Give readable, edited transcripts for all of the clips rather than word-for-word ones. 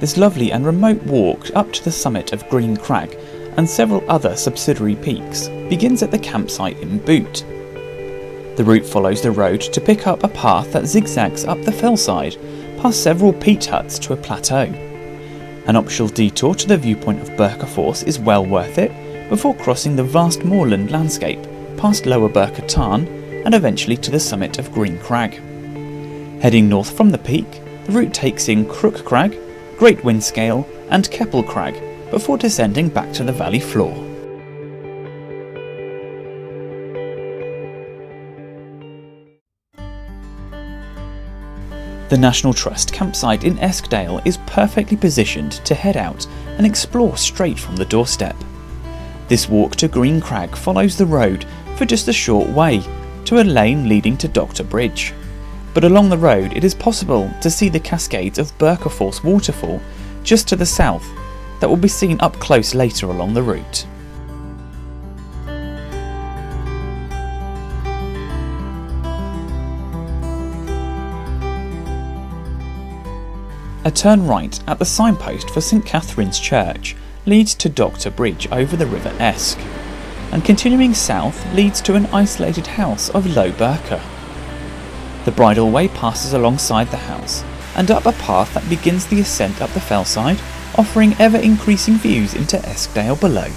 this lovely and remote walk up to the summit of Green Crag and several other subsidiary peaks begins at the campsite in Bhutan. The route follows the road to pick up a path that zigzags up the fellside, past several peat huts to a plateau. An optional detour to the viewpoint of Birker Force is well worth it, before crossing the vast moorland landscape, past Low Birker Tarn, and eventually to the summit of Green Crag. Heading north from the peak, the route takes in Crook Crag, Great Windscale, and Keppel Crag, before descending back to the valley floor. The National Trust campsite in Eskdale is perfectly positioned to head out and explore straight from the doorstep. This walk to Green Crag follows the road for just a short way to a lane leading to Dr. Bridge. But along the road it is possible to see the cascades of Birker Force waterfall just to the south that will be seen up close later along the route. A turn right at the signpost for St Catherine's Church leads to Dr. Bridge over the River Esk, and continuing south leads to an isolated house of Low Birker. The bridleway passes alongside the house and up a path that begins the ascent up the fellside, offering ever-increasing views into Eskdale below.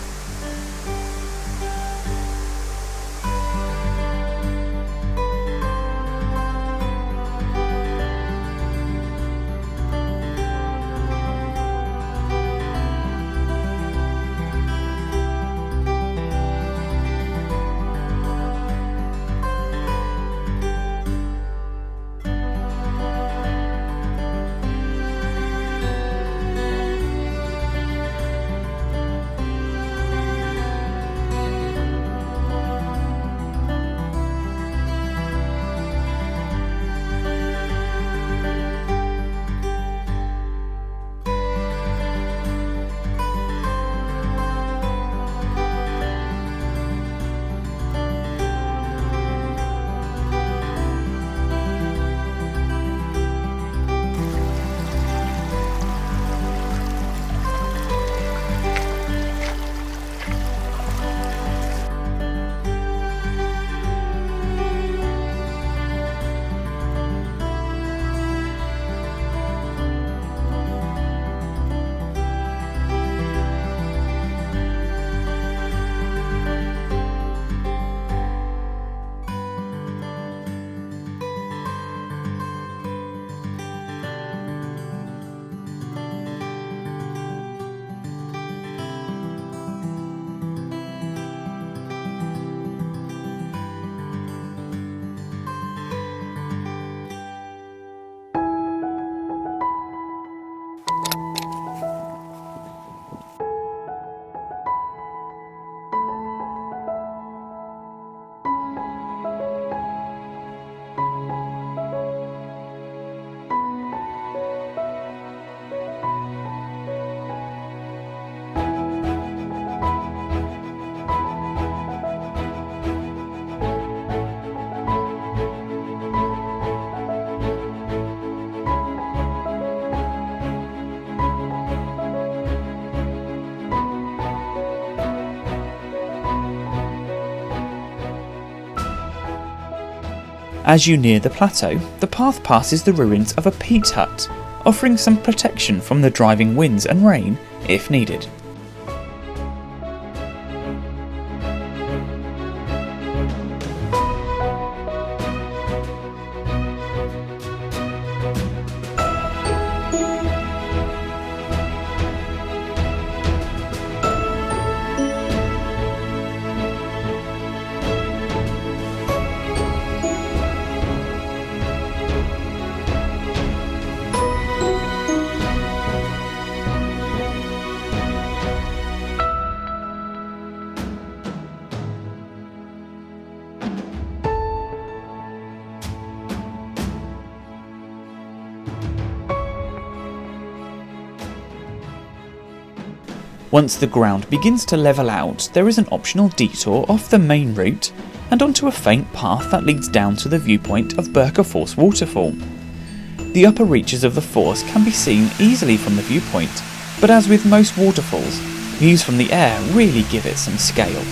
As you near the plateau, the path passes the ruins of a peat hut, offering some protection from the driving winds and rain if needed. Once the ground begins to level out, there is an optional detour off the main route and onto a faint path that leads down to the viewpoint of Birker Force waterfall. The upper reaches of the Force can be seen easily from the viewpoint, but as with most waterfalls, views from the air really give it some scale.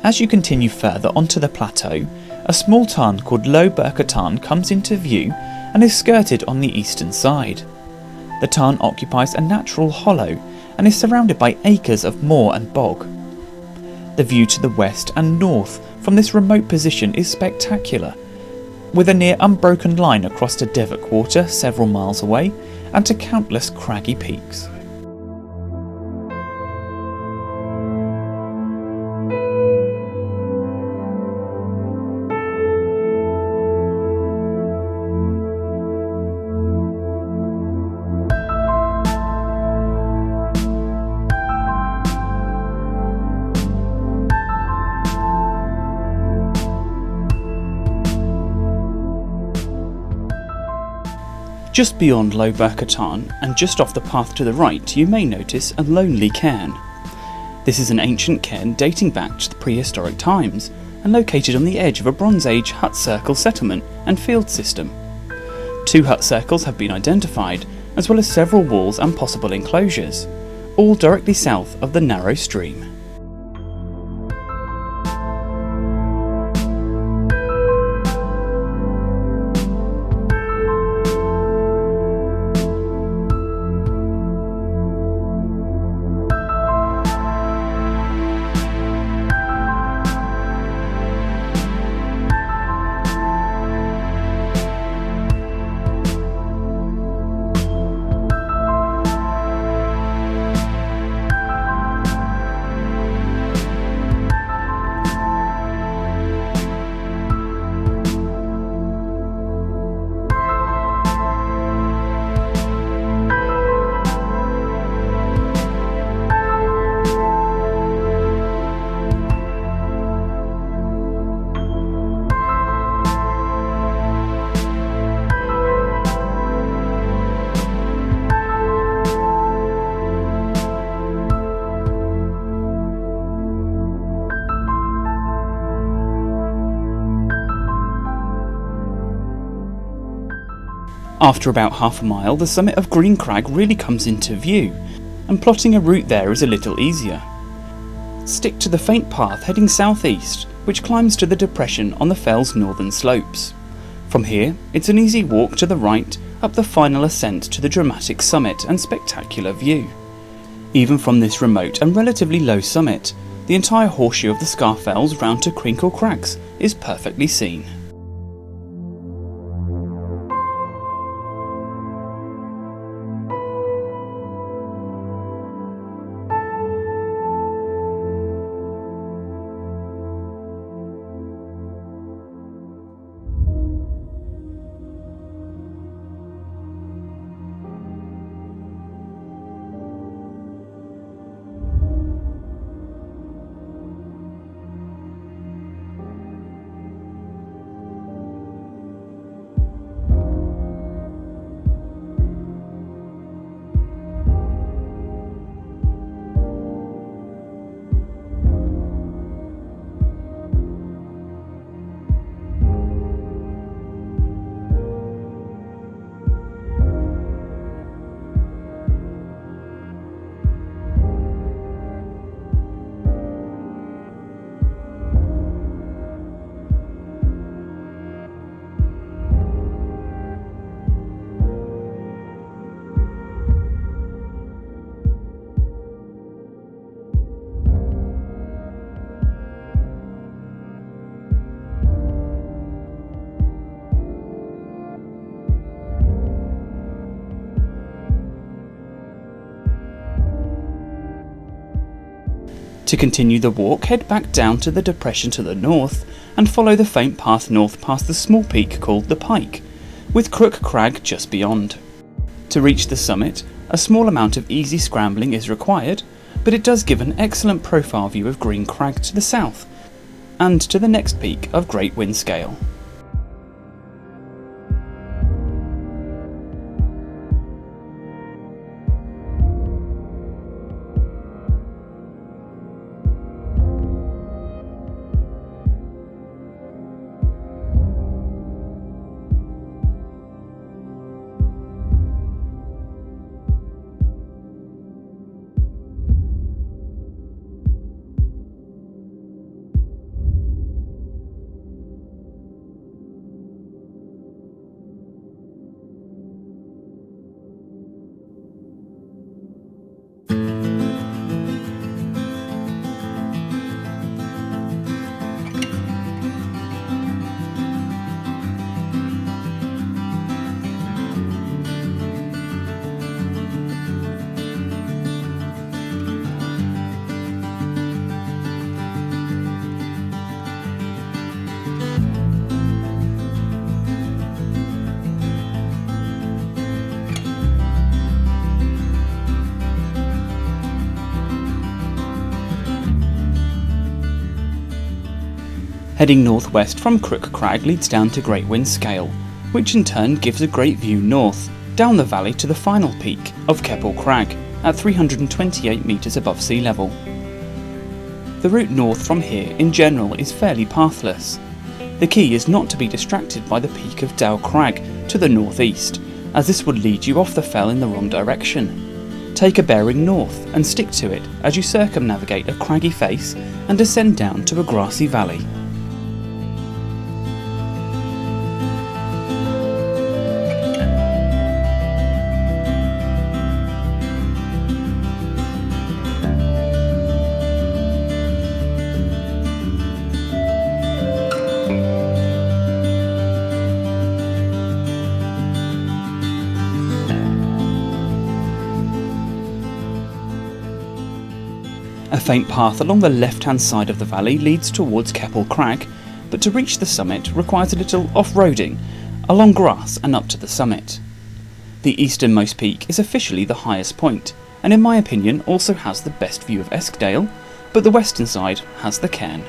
As you continue further onto the plateau, a small tarn called Low Birker Tarn comes into view and is skirted on the eastern side. The tarn occupies a natural hollow and is surrounded by acres of moor and bog. The view to the west and north from this remote position is spectacular, with a near unbroken line across to Devok Water several miles away and to countless craggy peaks. Just beyond Low Birker Tarn, and just off the path to the right, you may notice a lonely cairn. This is an ancient cairn dating back to the prehistoric times, and located on the edge of a Bronze Age hut circle settlement and field system. 2 hut circles have been identified, as well as several walls and possible enclosures, all directly south of the narrow stream. After about half a mile, the summit of Green Crag really comes into view, and plotting a route there is a little easier. Stick to the faint path heading southeast, which climbs to the depression on the fell's northern slopes. From here, it's an easy walk to the right up the final ascent to the dramatic summit and spectacular view. Even from this remote and relatively low summit, the entire horseshoe of the Scarfells round to Crinkle Crags is perfectly seen. To continue the walk, head back down to the depression to the north and follow the faint path north past the small peak called the Pike, with Crook Crag just beyond. To reach the summit, a small amount of easy scrambling is required, but it does give an excellent profile view of Green Crag to the south, and to the next peak of Great Windscale. Heading northwest from Crook Crag leads down to Great Windscale, which in turn gives a great view north, down the valley to the final peak of Keppel Crag at 328 metres above sea level. The route north from here in general is fairly pathless. The key is not to be distracted by the peak of Dow Crag to the northeast, as this would lead you off the fell in the wrong direction. Take a bearing north and stick to it as you circumnavigate a craggy face and descend down to a grassy valley. A faint path along the left-hand side of the valley leads towards Keppel Crag, but to reach the summit requires a little off-roading, along grass and up to the summit. The easternmost peak is officially the highest point, and in my opinion also has the best view of Eskdale, but the western side has the cairn.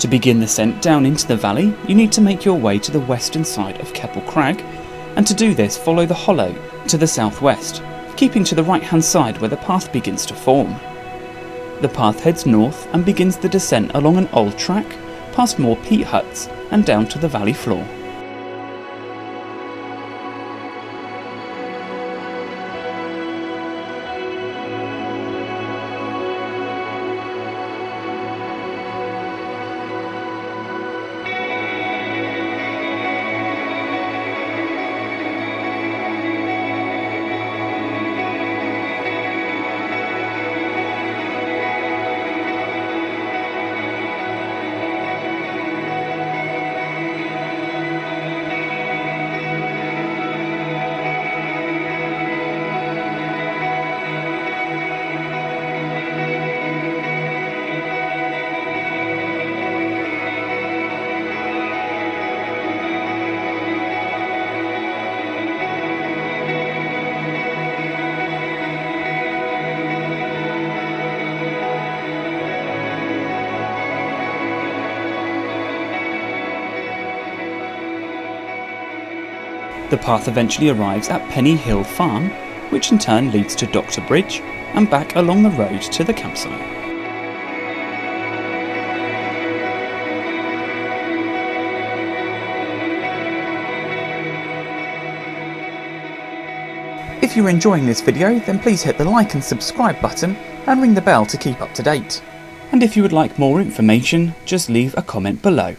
To begin the ascent down into the valley, you need to make your way to the western side of Keppel Crag, and to do this follow the hollow to the southwest, keeping to the right hand side where the path begins to form. The path heads north and begins the descent along an old track, past more peat huts and down to the valley floor. The path eventually arrives at Penny Hill Farm, which in turn leads to Doctor Bridge and back along the road to the campsite. If you're enjoying this video, then please hit the like and subscribe button and ring the bell to keep up to date. And if you would like more information, just leave a comment below.